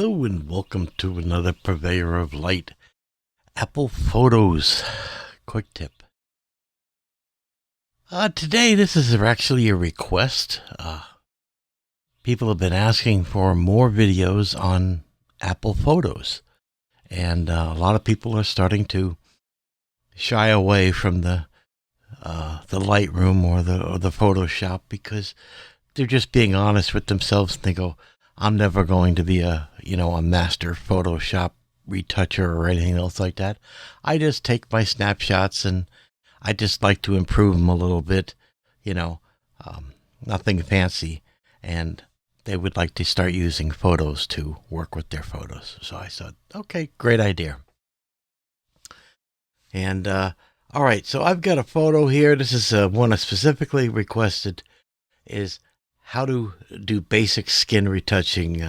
Hello and welcome to another Purveyor of Light. Apple Photos. Quick tip. Today this is actually a request. People have been asking for more videos on Apple Photos. And a lot of people are starting to shy away from the Lightroom or the Photoshop because they're just being honest with themselves. And they go, I'm never going to be a master Photoshop retoucher or anything else like that. I just take my snapshots and I just like to improve them a little bit, nothing fancy. And they would like to start using photos to work with their photos. So I said, okay, great idea. And all right, so I've got a photo here. This is one I specifically requested, is how to do basic skin retouching,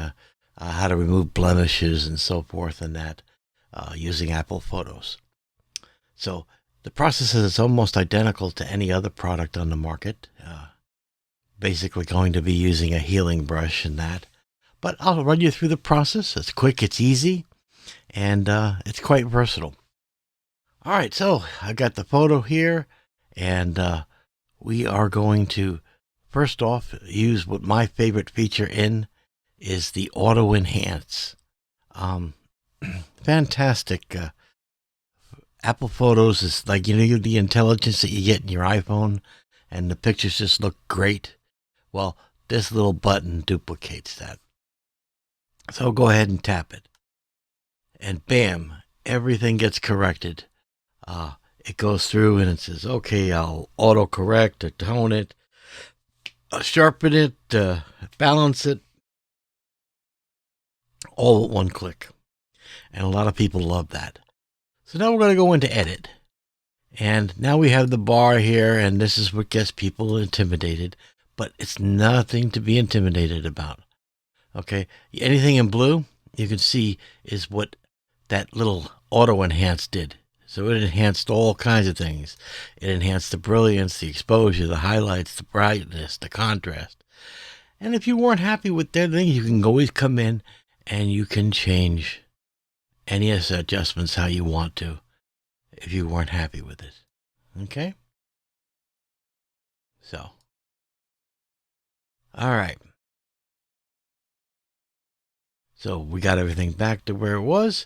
how to remove blemishes and so forth and that using Apple Photos. So the process is almost identical to any other product on the market. Basically going to be using a healing brush and that. But I'll run you through the process. It's quick, it's easy, and it's quite versatile. All right, so I got the photo here, and we are going to first off use what my favorite feature is the auto enhance. Fantastic. Apple Photos is like, the intelligence that you get in your iPhone and the pictures just look great. Well, this little button duplicates that. So go ahead and tap it. And bam, everything gets corrected. It goes through and it says, okay, I'll auto-correct or tone it, sharpen it, balance it, all with one click. And a lot of people love that. So now we're going to go into edit. And now we have the bar here, and this is what gets people intimidated. But it's nothing to be intimidated about. Okay, anything in blue, you can see, is what that little auto enhance did. So it enhanced all kinds of things. It enhanced the brilliance, the exposure, the highlights, the brightness, the contrast. And if you weren't happy with that thing, you can always come in and you can change any of the adjustments how you want to if you weren't happy with it. Okay? So, all right. So we got everything back to where it was.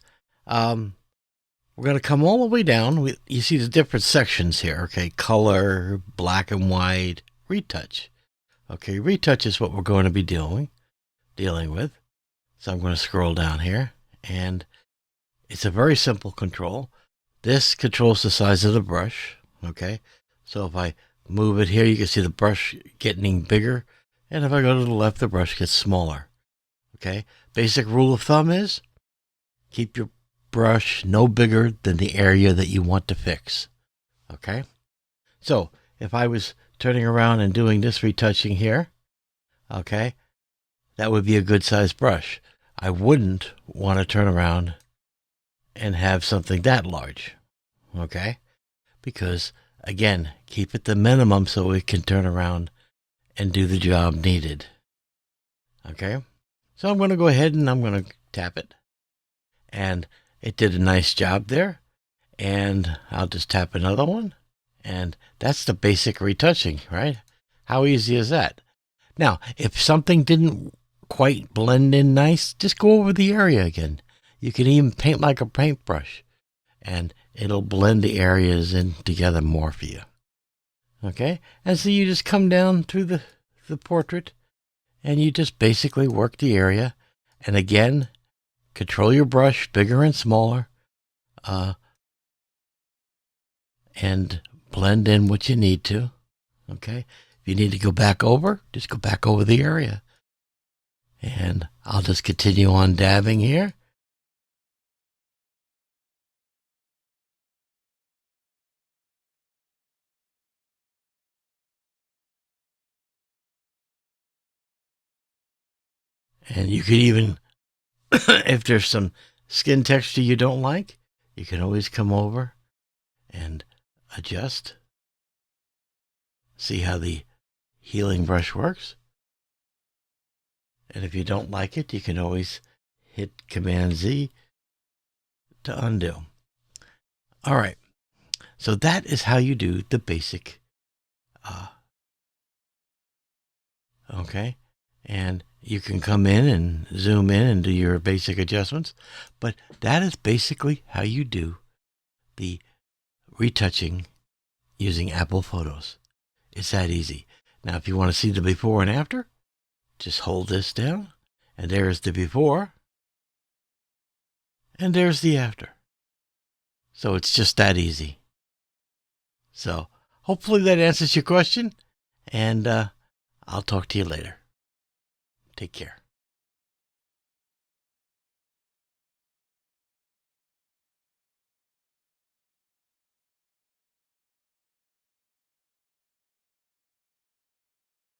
We're going to come all the way down. You see the different sections here. Okay, color, black and white, retouch. Okay, retouch is what we're going to be dealing with. So I'm going to scroll down here, and it's a very simple control. This controls the size of the brush. Okay, so if I move it here, you can see the brush getting bigger, and if I go to the left, the brush gets smaller. Okay, basic rule of thumb is keep your brush no bigger than the area that you want to fix. Okay, so if I was turning around and doing this retouching here, okay, that would be a good sized brush. I wouldn't want to turn around and have something that large. Okay, because again, keep it the minimum so it can turn around and do the job needed. Okay, so I'm going to go ahead and I'm going to tap it, and it did a nice job there. And I'll just tap another one. And that's the basic retouching, right? How easy is that? Now, if something didn't quite blend in nice, just go over the area again. You can even paint like a paintbrush, and it'll blend the areas in together more for you. Okay? And so you just come down through the portrait, and you just basically work the area. And again, control your brush, bigger and smaller, and blend in what you need to. Okay, if you need to go back over, just go back over the area. And I'll just continue on dabbing here. And you could even, if there's some skin texture you don't like, you can always come over and adjust. See how the healing brush works. And if you don't like it, you can always hit Command Z to undo. All right. So that is how you do the basic. Okay. And you can come in and zoom in and do your basic adjustments. But that is basically how you do the retouching using Apple Photos. It's that easy. Now, if you want to see the before and after, just hold this down, and there's the before, and there's the after. So it's just that easy. So hopefully that answers your question, and I'll talk to you later. Take care.